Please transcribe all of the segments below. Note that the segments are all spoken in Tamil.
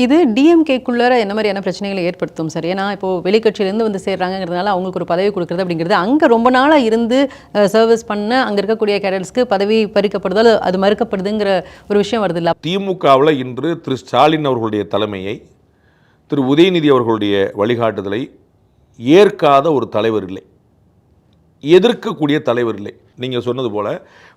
இது டிஎம்கேக்குள்ளார என்ன மாதிரியான பிரச்சனைகளை ஏற்படுத்தும் சார்? ஏன்னா இப்போ வெளிக்கட்சியிலேருந்து வந்து சேர்றாங்கிறதுனால அவங்களுக்கு ஒரு பதவி கொடுக்குறது அப்படிங்கிறது அங்கே ரொம்ப நாளாக இருந்து சர்வீஸ் பண்ண அங்கே இருக்கக்கூடிய கேடர்ஸ்க்கு பதவி பறிக்கப்படுதல் அது மறுக்கப்படுதுங்கிற ஒரு விஷயம் வருது இல்லை? திமுகவில் இன்று திரு ஸ்டாலின் அவர்களுடைய தலைமையை, திரு உதயநிதி அவர்களுடைய வழிகாட்டுதலை ஏற்காத ஒரு தலைவர் இல்லை, எதிர்க்கக்கூடிய தலைவர் இல்லை. நீங்கள் சொன்னது போல்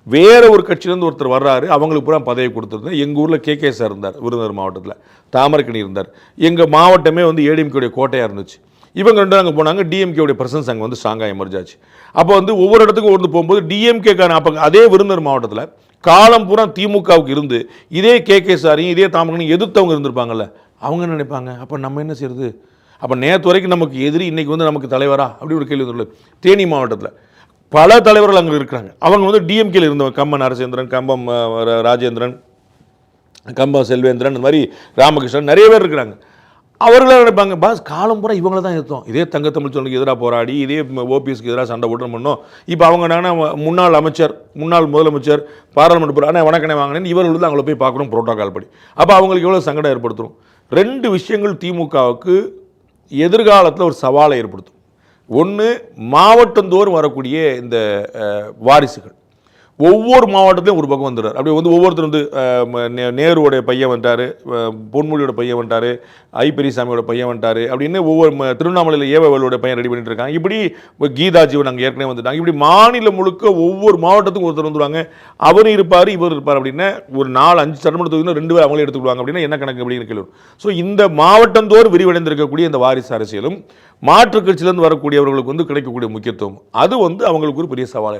வேற ஒரு கட்சியிலேருந்து ஒருத்தர் வர்றாரு, அவங்களுக்கு பூரா பதவி கொடுத்துருந்தேன். எங்கள் ஊரில் கே சார் இருந்தார், விருதுநகர் மாவட்டத்தில் தாமரக்கணி இருந்தார். எங்கள் மாவட்டமே வந்து ஏடிஎம்கேடைய கோட்டையாக இருந்துச்சு. இவங்க ரெண்டு அங்கே போனாங்க, டிஎம்கேவுடைய பிரசன்ஸ் அங்கே வந்து ஸ்ட்ராங்காக எமர்ஜ் ஆச்சு. அப்போ வந்து ஒவ்வொரு இடத்துக்கும் வந்து போகும்போது டிஎம்கேக்கான அப்போ அதே விருதுநகர் மாவட்டத்தில் காலம் பூரா திமுகவுக்கு இருந்து இதே கே சாரையும் இதே தாமரக்கணியும் எதிர்த்தவங்க இருந்திருப்பாங்கல்ல, அவங்க என்ன நினைப்பாங்க? அப்போ நம்ம என்ன செய்யறது? அப்போ நேற்று வரைக்கும் நமக்கு எதிரி இன்றைக்கி வந்து நமக்கு தலைவரா அப்படி ஒரு கேள்வி வந்துள்ளது. தேனி மாவட்டத்தில் பல தலைவர்கள் அங்கே இருக்கிறாங்க, அவங்க வந்து டிஎம்கேல இருந்தவங்க. கம்பம் நரசேந்திரன், கம்பம் ராஜேந்திரன், கம்பம் செல்வேந்திரன், இந்த மாதிரி ராமகிருஷ்ணன் நிறைய பேர் இருக்கிறாங்க. அவர்களாக நினைப்பாங்க, பாஸ் காலம் பூரா இவங்கள தான் எடுத்தோம், இதே தங்கத்தமிழ்ச்சொல்லுக்கு எதிராக போராடி இதே ஓபிஎஸ்க்கு எதிராக சண்டை போட்டு பண்ணோம். இப்போ அவங்க என்னன்னா முன்னாள் அமைச்சர், முன்னாள் முதலமைச்சர், பாராளுமன்ற ஆனால் வணக்கனை வாங்கினேன், இவர்கள் வந்து அவங்கள போய் பார்க்கணும் புரோட்டோகால் படி. அப்போ அவங்களுக்கு எவ்வளோ சங்கடம் ஏற்படுத்தும்? ரெண்டு விஷயங்கள் திமுகவுக்கு எதிர்காலத்தில் ஒரு சவாலை ஏற்படுத்தும். ஒன்று, மாவட்டந்தோறும் வரக்கூடிய இந்த வாரிசுகள் ஒவ்வொரு மாவட்டத்திலையும் ஒரு பக்கம் வந்துடுறார். அப்படி வந்து ஒவ்வொருத்தர் வந்து நேருவோடைய பையன் வந்துட்டார், பொன்மொழியோட பையன் வந்துட்டார், ஐ பெரியசாமியோட பையன் வந்துட்டார், அப்படின்னு ஒவ்வொரு திருவண்ணாமலையில் ஏவலோட பையன் ரெடி பண்ணிட்டு இருக்காங்க. இப்படி கீதா ஜீவன் அங்கே ஏற்கனவே வந்துட்டாங்க. இப்படி மாநிலம் முழுக்க ஒவ்வொரு மாவட்டத்துக்கும் ஒருத்தர் வந்துடுவாங்க. அவரும் இருப்பார், இவர் இருப்பார். அப்படின்னா ஒரு 4-5 சட்டமன்ற தொகுதியில் 2 பேர் அவங்களே எடுத்துக்குவாங்க. அப்படின்னா என்ன கணக்கு அப்படின்னு கேள்வி. ஸோ இந்த மாவட்டந்தோறும் விரிவடைந்திருக்கக்கூடிய இந்த வாரிசு அரசியலும் மாற்றுக் கட்சியிலேருந்து வரக்கூடியவர்களுக்கு வந்து கிடைக்கக்கூடிய முக்கியத்துவம் அது வந்து அவங்களுக்கு ஒரு பெரிய சவாலாக இருக்கும்.